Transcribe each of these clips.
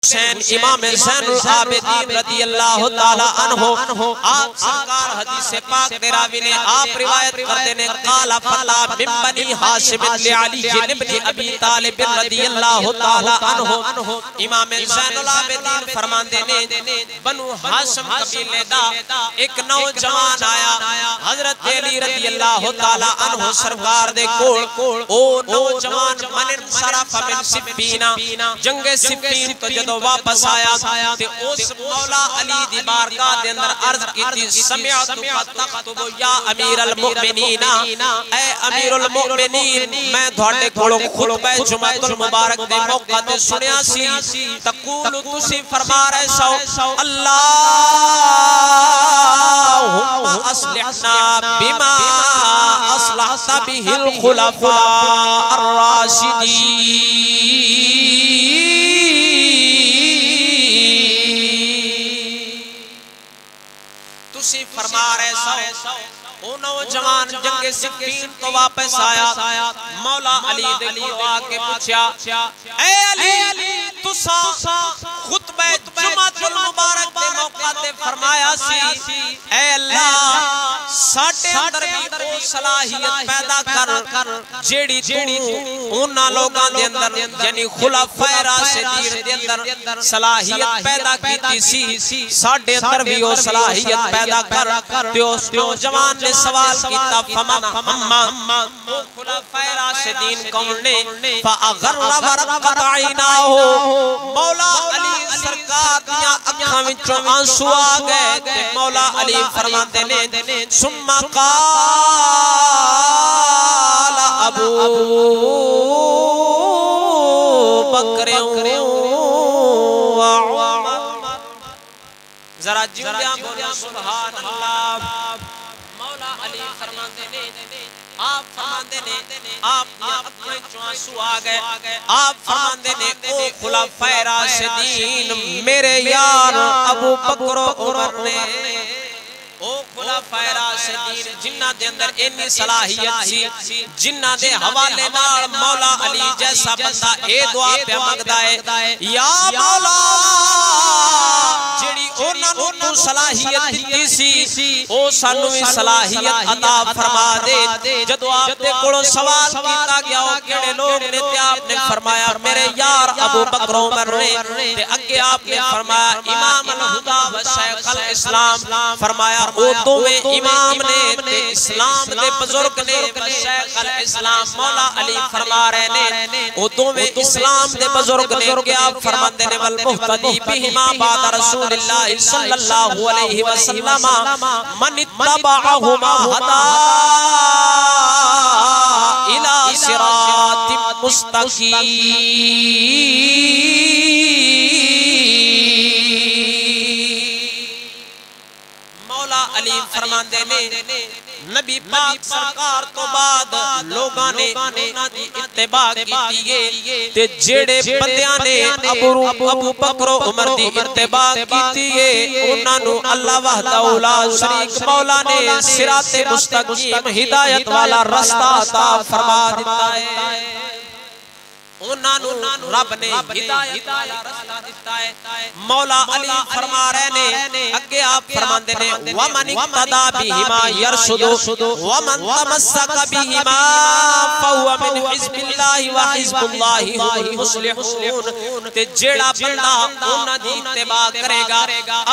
हुसैन इमाम ज़ैनुल आबिदीन रज़ी अल्लाह ताला अन्हु आप सरकार हदीस पाक दे रावी ने आप रिवायत करते ने काला फला बिन बनी हाशिम ले अली इब्न अबी तालिब रज़ी अल्लाह ताला अन्हु इमाम ज़ैनुल आबिदीन फरमांदे ने बनु हाशिम कबीले दा एक नौजवान आया हजरत अली रज़ी अल्लाह ताला अन्हु सरकार दे कोल ओ नौजवान मन सरफ बिन सिब्बीना जंगे सिब्बीन तो जदों वापस आया ते उस मौला अली दी बारगाह दे अंदर अर्ज कीती समिअतु तख्तुब या अमीरुल मुमिनीन ए अमीरुल मुमिनीन मैं ਤੁਹਾਡੇ ਕੋਲੋਂ खुतबा जुमातुल मुबारक दे मौका ते सुनिया सी तकूल तुसी फरमा रहे सो अल्लाहुम्मा अस्लिहना बिमा अस्लहत बिहिल खुलफा तुसी फरमा रहे सो ओ नौजवान जंगे सिब्बीन तो वापस आया मौला अली दे कोल आके पूछया ए अली तुसा खुतबा जुमातुल मुबारक दे मौका ते फरमाया सी ए अल्लाह साडे अंदर भी ओ सलाहियत पैदा कर जेड़ी तू उन्हां लोगां दे अंदर यानी खुलाफाए राशिदीन दे अंदर सलाहियत पैदा कीती सी साडे अंदर भी ओ सलाहियत पैदा कर ते उस नौजवान ने सवाल कीता फमा अम्मा खुलाफाए राशिदीन कौन ने फअगर्र वरक़त आइनाहु मौला अली सरकार दियां अखां विचों आंसू आ गए ते मौला अली फरमाते ने सुम्मा काल अबू बकर जरा जिंदा बोलो सुभान अल्लाह मौला अली फरमाते ने आप फरमाते ने आप अखां विचों आंसू आ गए आप फरमाते ने ओ खुलाफाए राशिदीन मेरे यार अबू बकर उमर ने ओ खुलाफाए राशिदीन जिन्ना दे अंदर इन्नी सलाहियत सी जिन्ना दे हवाले नाल मौला अली जैसा बंदा ए दुआ पे मंगदा है या मौला जेड़ी ओना नु तू सलाहियत दित्ती सी ओ सानू भी सलाहियत अता फरमा दे जदों आप दे कोलों सवाल कीता गया ओ केड़े लोग ने ते आपने फरमाया मेरे यार अबू बकर उमर ने ते अगे आपने फरमाया इमाम अल हुदा व शेख अल इस्लाम फरमाया ओ दोवें इमाम ने ते इस्लाम दे बुजुर्ग ने शेख अल इस्लाम मौला अली फरमा रहे ने ओ दोवें इस्लाम दे बुजुर्ग ने के आप फरमाते ने वल मुहतदी बिहिमा बाद रसूलुल्लाह सल्लल्लाहु अलैहि वसल्लम मन इत्तबअहुमा हदा इला सिरातिम मुस्तकीम मौला अली फरमाते ने नबी पाक सरकार तो बाद लोगां ने उन्हां दी इत्तिबा कीती है ते जेड़े बंदियां ने अबू बकर उमर दी इत्तिबा कीती है उन्हां नु अल्लाह वहदहु ला शरीक मौला ने सिराते मुस्तकीम हिदायत वाला रास्ता अता फरमा दिता है उन्हां नु रब ने हिदायत वाला रास्ता दिता है मौला अली फरमा रहे ने अगे आप फरमांदे ने वमन इक्तदा बिहिमा यरशुदु वमन तमस्सक बिहिमा फहुव मिन हिज़्बिल्लाहि व हिज़्बुल्लाहि हुवल मुस्लिहून ते जेड़ा बंदा उन्हां दी इत्तिबा करेगा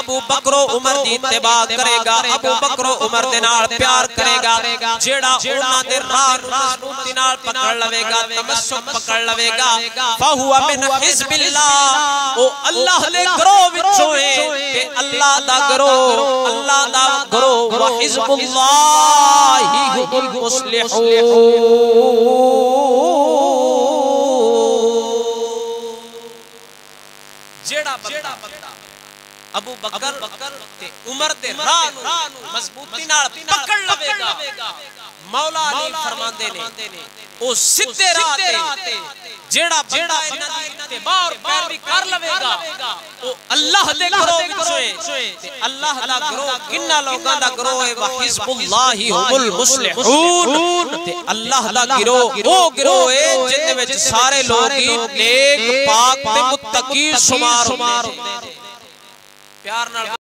अबू बकर उमर दी इत्तिबा करेगा अबू बकर उमर दे नाल प्यार करेगा जेड़ा उन्हां दे राह मजबूती नाल पकड़ लवेगा तमस्सुक पकड़ लवेगा फहुव मिन हिज़्बिल्लाह ओ अल्लाह दे ग्रोह विचों है ते अल्लाह दा ग्रोह व हिज़्बुल्लाहि हुवल मुस्लिहून जेड़ा बंदा अबू बकर ते उमर दे राह मजबूती नाल पकड़ लवेगा मौला अली फरमांदे ने ओ सीधे राह ते जेड़ा बंदा इन्हां दी इत्तिबा और पैरवी कर लवेगा ओ अल्लाह दे गिरोह विचों ते अल्लाह दा गिरोह किन्ना लोकां दा गिरोह है व हिज़्बुल्लाहि हुमुल मुस्लिहून ते अल्लाह दा गिरोह ओ गिरोह है जिंदे विच सारे लोग ही नेक पाक ते मुत्तकी शुमार होंदे ने। प्यार नाल